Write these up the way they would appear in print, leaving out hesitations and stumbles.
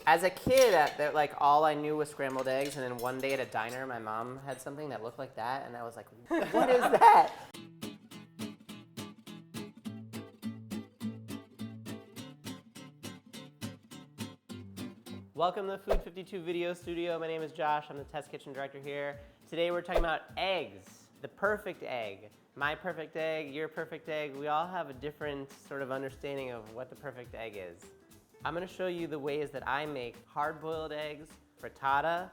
As a kid, like all I knew was scrambled eggs, and then one day at a diner, my mom had something that looked like that, and I was like, what is that? Welcome to the Food 52 video studio. My name is Josh. I'm the test kitchen director here. Today we're talking about eggs, the perfect egg. My perfect egg, your perfect egg. We all have a different sort of understanding of what the perfect egg is. I'm going to show you the ways that I make hard-boiled eggs, frittata,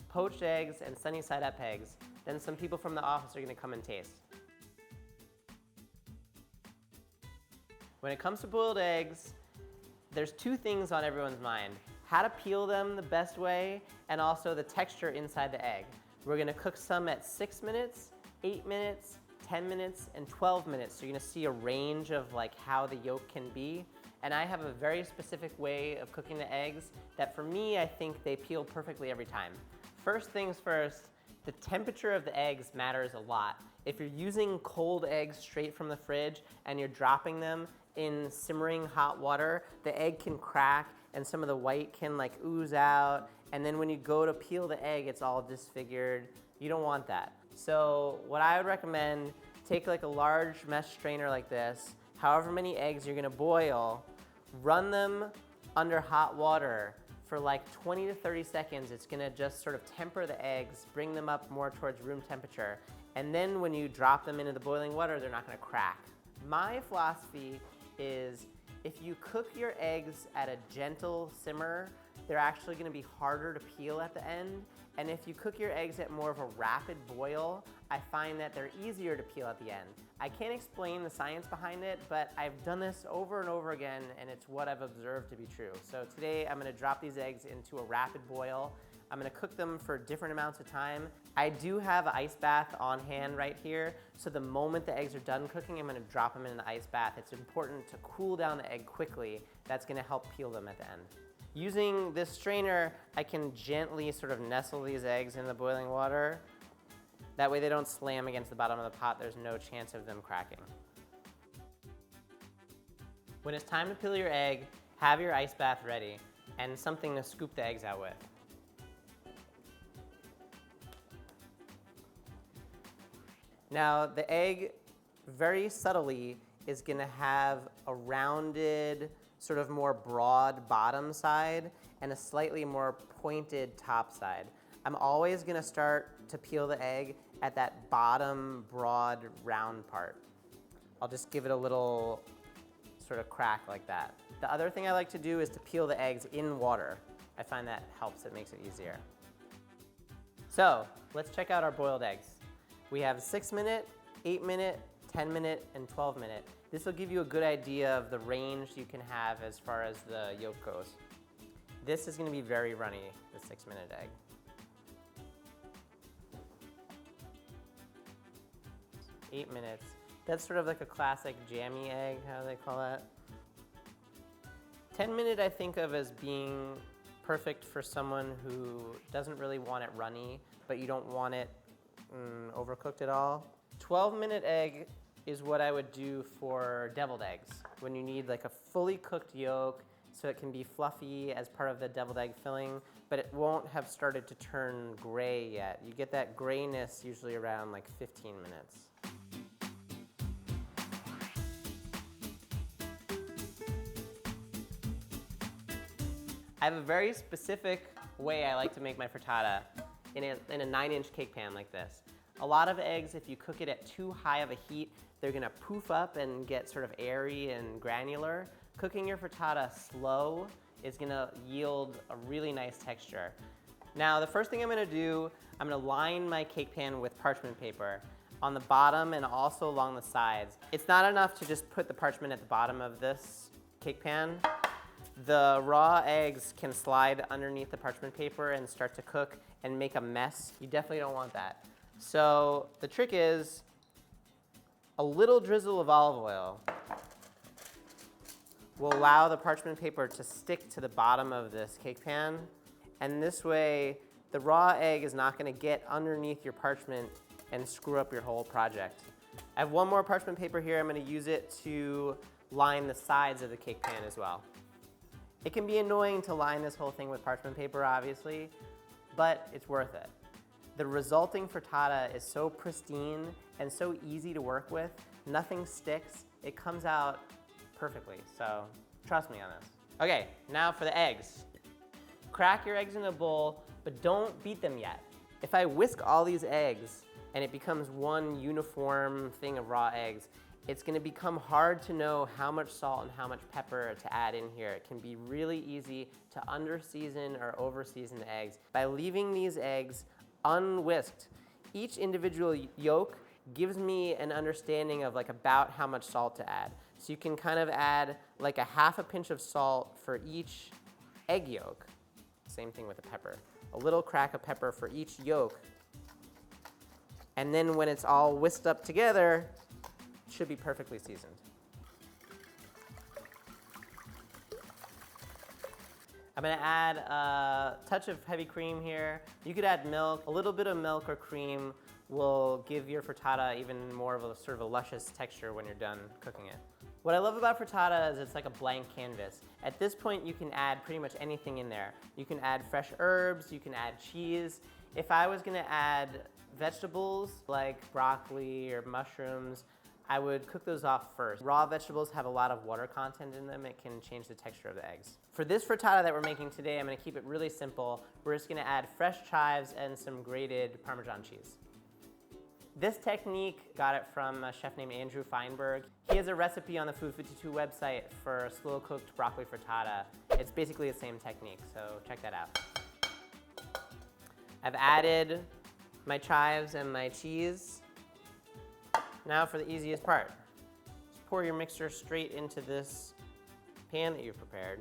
poached eggs, and sunny side up eggs. Then some people from the office are going to come and taste. When it comes to boiled eggs, there's two things on everyone's mind: how to peel them the best way, and also the texture inside the egg. We're going to cook some at 6 minutes, 8 minutes, 10 minutes, and 12 minutes. So you're going to see a range of like how the yolk can be. And I have a very specific way of cooking the eggs that for me, I think they peel perfectly every time. First things first, the temperature of the eggs matters a lot. If you're using cold eggs straight from the fridge and you're dropping them in simmering hot water, the egg can crack and some of the white can like ooze out. And then when you go to peel the egg, it's all disfigured. You don't want that. So what I would recommend, take like a large mesh strainer like this, however many eggs you're gonna boil, run them under hot water for like 20 to 30 seconds. It's gonna just sort of temper the eggs, bring them up more towards room temperature. And then when you drop them into the boiling water, they're not gonna crack. My philosophy is if you cook your eggs at a gentle simmer, they're actually gonna be harder to peel at the end. And if you cook your eggs at more of a rapid boil, I find that they're easier to peel at the end. I can't explain the science behind it, but I've done this over and over again, and it's what I've observed to be true. So today I'm gonna drop these eggs into a rapid boil. I'm gonna cook them for different amounts of time. I do have an ice bath on hand right here, so the moment the eggs are done cooking, I'm gonna drop them in an ice bath. It's important to cool down the egg quickly. That's gonna help peel them at the end. Using this strainer, I can gently sort of nestle these eggs in the boiling water. That way they don't slam against the bottom of the pot. There's no chance of them cracking. When it's time to peel your egg, have your ice bath ready and something to scoop the eggs out with. Now the egg, very subtly, is gonna have a rounded, sort of more broad bottom side and a slightly more pointed top side. I'm always gonna start to peel the egg at that bottom, broad, round part. I'll just give it a little sort of crack like that. The other thing I like to do is to peel the eggs in water. I find that helps, it makes it easier. So let's check out our boiled eggs. We have 6 minute, 8 minute, 10 minute, and 12 minute. This will give you a good idea of the range you can have as far as the yolk goes. This is gonna be very runny, the 6 minute egg. 8 minutes. That's sort of like a classic jammy egg, how do they call that? 10 minute I think of as being perfect for someone who doesn't really want it runny, but you don't want it overcooked at all. 12 minute egg is what I would do for deviled eggs, when you need like a fully cooked yolk so it can be fluffy as part of the deviled egg filling, but it won't have started to turn gray yet. You get that grayness usually around like 15 minutes. I have a very specific way I like to make my frittata in a 9-inch cake pan like this. A lot of eggs, if you cook it at too high of a heat, they're gonna poof up and get sort of airy and granular. Cooking your frittata slow is gonna yield a really nice texture. Now, the first thing I'm gonna do, I'm gonna line my cake pan with parchment paper on the bottom and also along the sides. It's not enough to just put the parchment at the bottom of this cake pan. The raw eggs can slide underneath the parchment paper and start to cook and make a mess. You definitely don't want that. So the trick is a little drizzle of olive oil will allow the parchment paper to stick to the bottom of this cake pan. And this way, the raw egg is not gonna get underneath your parchment and screw up your whole project. I have one more parchment paper here. I'm gonna use it to line the sides of the cake pan as well. It can be annoying to line this whole thing with parchment paper, obviously, but it's worth it. The resulting frittata is so pristine and so easy to work with. Nothing sticks. It comes out perfectly, so trust me on this. Okay, now for the eggs. Crack your eggs in a bowl, but don't beat them yet. If I whisk all these eggs and it becomes one uniform thing of raw eggs, it's gonna become hard to know how much salt and how much pepper to add in here. It can be really easy to under-season or over-season the eggs. By leaving these eggs unwhisked, each individual yolk gives me an understanding of like about how much salt to add. So you can kind of add like a half a pinch of salt for each egg yolk. Same thing with the pepper. A little crack of pepper for each yolk. And then when it's all whisked up together, it should be perfectly seasoned. I'm gonna add a touch of heavy cream here. You could add milk. A little bit of milk or cream will give your frittata even more of a sort of a luscious texture when you're done cooking it. What I love about frittata is it's like a blank canvas. At this point, you can add pretty much anything in there. You can add fresh herbs, you can add cheese. If I was gonna add vegetables like broccoli or mushrooms, I would cook those off first. Raw vegetables have a lot of water content in them. It can change the texture of the eggs. For this frittata that we're making today, I'm gonna keep it really simple. We're just gonna add fresh chives and some grated Parmesan cheese. This technique, got it from a chef named Andrew Feinberg. He has a recipe on the Food 52 website for slow-cooked broccoli frittata. It's basically the same technique, so check that out. I've added my chives and my cheese. Now for the easiest part. Just pour your mixture straight into this pan that you've prepared.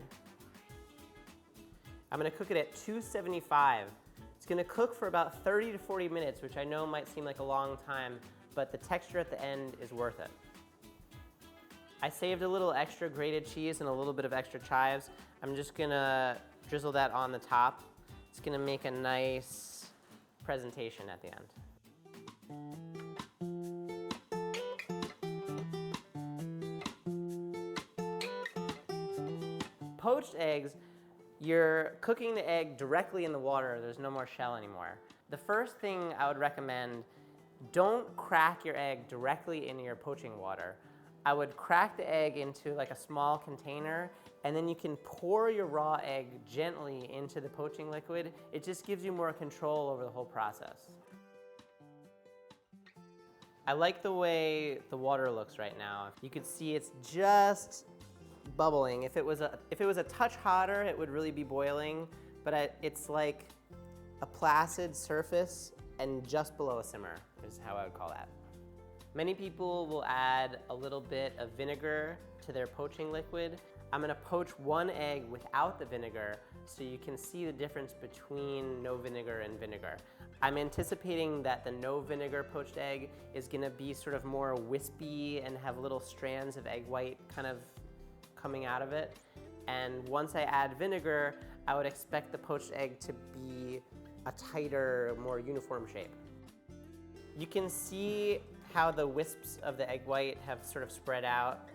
I'm gonna cook it at 275. It's gonna cook for about 30 to 40 minutes, which I know might seem like a long time, but the texture at the end is worth it. I saved a little extra grated cheese and a little bit of extra chives. I'm just gonna drizzle that on the top. It's gonna make a nice presentation at the end. Poached eggs, you're cooking the egg directly in the water. There's no more shell anymore. The first thing I would recommend, don't crack your egg directly into your poaching water. I would crack the egg into like a small container, and then you can pour your raw egg gently into the poaching liquid. It just gives you more control over the whole process. I like the way the water looks right now. You can see it's just bubbling. If it was a touch hotter, it would really be boiling, but it's like a placid surface and just below a simmer is how I would call that. Many people will add a little bit of vinegar to their poaching liquid. I'm gonna poach one egg without the vinegar so you can see the difference between no vinegar and vinegar. I'm anticipating that the no vinegar poached egg is gonna be sort of more wispy and have little strands of egg white kind of coming out of it. And once I add vinegar, I would expect the poached egg to be a tighter, more uniform shape. You can see how the wisps of the egg white have sort of spread out.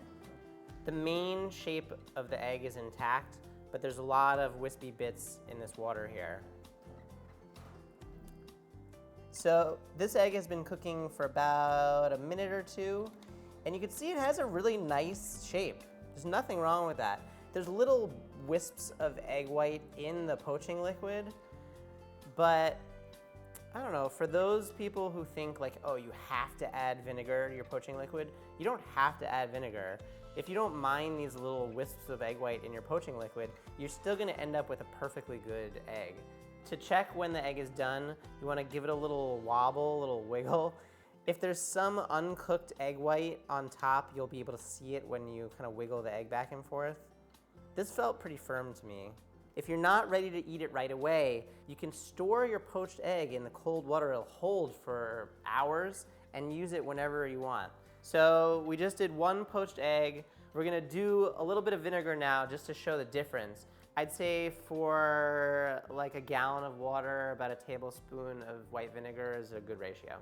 The main shape of the egg is intact, but there's a lot of wispy bits in this water here. So this egg has been cooking for about a minute or two, and you can see it has a really nice shape. There's nothing wrong with that. There's little wisps of egg white in the poaching liquid, but I don't know, for those people who think like, oh, you have to add vinegar to your poaching liquid, you don't have to add vinegar. If you don't mind these little wisps of egg white in your poaching liquid, you're still gonna end up with a perfectly good egg. To check when the egg is done, you wanna give it a little wobble, a little wiggle. If there's some uncooked egg white on top, you'll be able to see it when you kind of wiggle the egg back and forth. This felt pretty firm to me. If you're not ready to eat it right away, you can store your poached egg in the cold water. It'll hold for hours and use it whenever you want. So we just did one poached egg. We're gonna do a little bit of vinegar now just to show the difference. I'd say for like a gallon of water, about a tablespoon of white vinegar is a good ratio.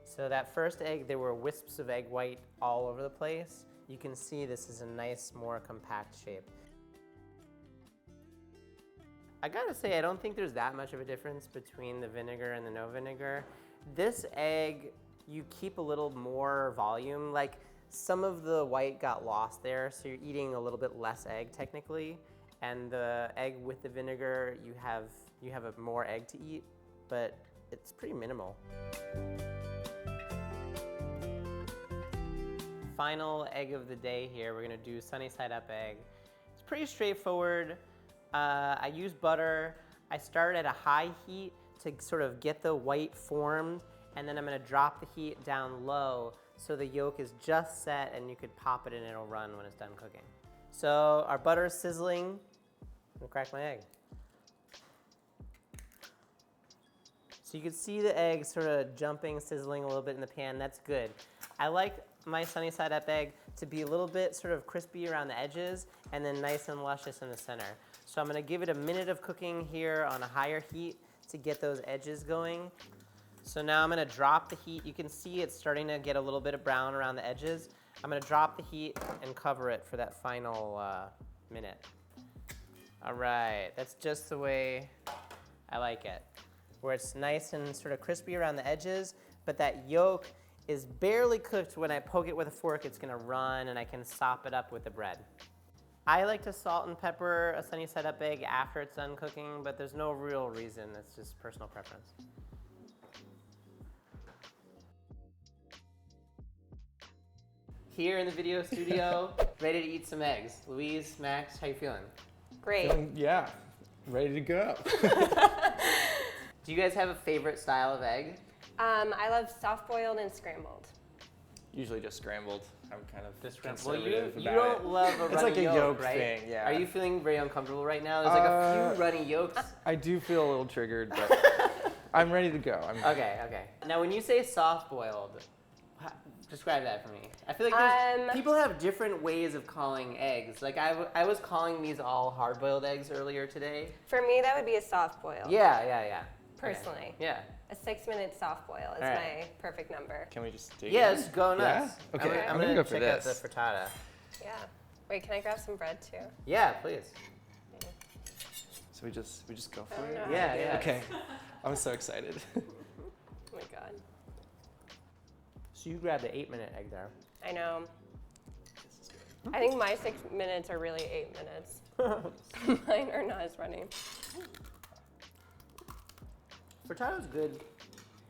So that first egg, there were wisps of egg white all over the place. you can see this is a nice, more compact shape. I gotta say, I don't think there's that much of a difference between the vinegar and the no vinegar. This egg, you keep a little more volume. Like, some of the white got lost there, so you're eating a little bit less egg technically. And the egg with the vinegar, you have more egg to eat, but it's pretty minimal. Final egg of the day here, we're gonna do sunny side up egg. It's pretty straightforward. I use butter. I start at a high heat to sort of get the white formed, and then I'm gonna drop the heat down low so the yolk is just set and you could pop it and it'll run when it's done cooking. So our butter is sizzling. I'm gonna crack my egg. So you can see the egg sort of jumping, sizzling a little bit in the pan. That's good. I like my sunny side up egg to be a little bit sort of crispy around the edges and then nice and luscious in the center. So I'm gonna give it a minute of cooking here on a higher heat to get those edges going. So now I'm gonna drop the heat. You can see it's starting to get a little bit of brown around the edges. I'm gonna drop the heat and cover it for that final minute. All right, that's just the way I like it, where it's nice and sort of crispy around the edges, but that yolk is barely cooked. When I poke it with a fork, it's gonna run and I can sop it up with the bread. I like to salt and pepper a sunny side up egg after it's done cooking, but there's no real reason. It's just personal preference. Here in the video studio, ready to eat some eggs. Louise, Max, how you feeling? Great. Yeah, ready to go. Do you guys have a favorite style of egg? I love soft-boiled and scrambled. Usually just scrambled. I'm kind of Well, conservative you about don't love a runny It's like a yolk right? thing, yeah. Are you feeling very uncomfortable right now? There's like a few runny yolks. I do feel a little triggered, but I'm ready to go. Okay. Now, when you say soft-boiled, describe that for me. I feel like people have different ways of calling eggs. Like I was calling these all hard-boiled eggs earlier today. For me, that would be a soft-boiled. Yeah. Personally. Okay. Yeah. A 6-minute soft-boil is my perfect number. Can we just dig Yeah, in? just go nuts. Yeah? Okay, I'm gonna gonna go for check this. out the frittata. Yeah. Wait, can I grab some bread too? Yeah, please. So we just go for it? No. Yeah. Okay, I'm so excited. Oh my god. So you grabbed the 8-minute egg there. I know. I think my 6 minutes are really 8 minutes. Mine are not as running. Frittata's good.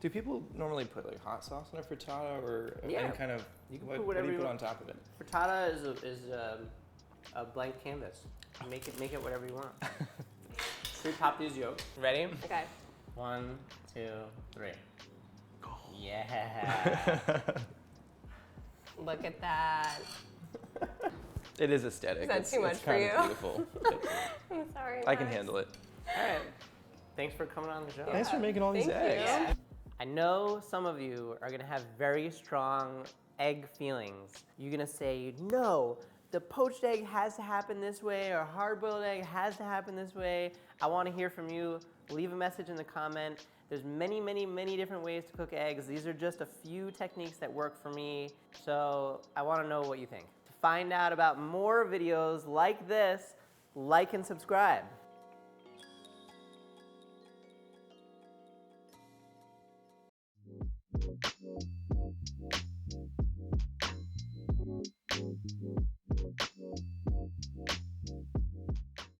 Do people normally put like hot sauce on a frittata or Yeah. any kind of, You can what put do whatever you you put want. on top of it? Frittata is a blank canvas. Make it whatever you want. Should we pop these yolks? Ready? Okay. 1, 2, 3. Yeah. Look at that. It is aesthetic. Is that too much it's for kind you? of beautiful. I'm sorry. I can Max. handle it. All right. Thanks for coming on the show. Yeah. Thanks for making all these Thank eggs. you. Yeah. I know some of you are gonna have very strong egg feelings. You're gonna say, no, the poached egg has to happen this way, or hard-boiled egg has to happen this way. I wanna hear from you. Leave a message in the comment. There's many different ways to cook eggs. These are just a few techniques that work for me, so I wanna know what you think. To find out about more videos like this, like and subscribe.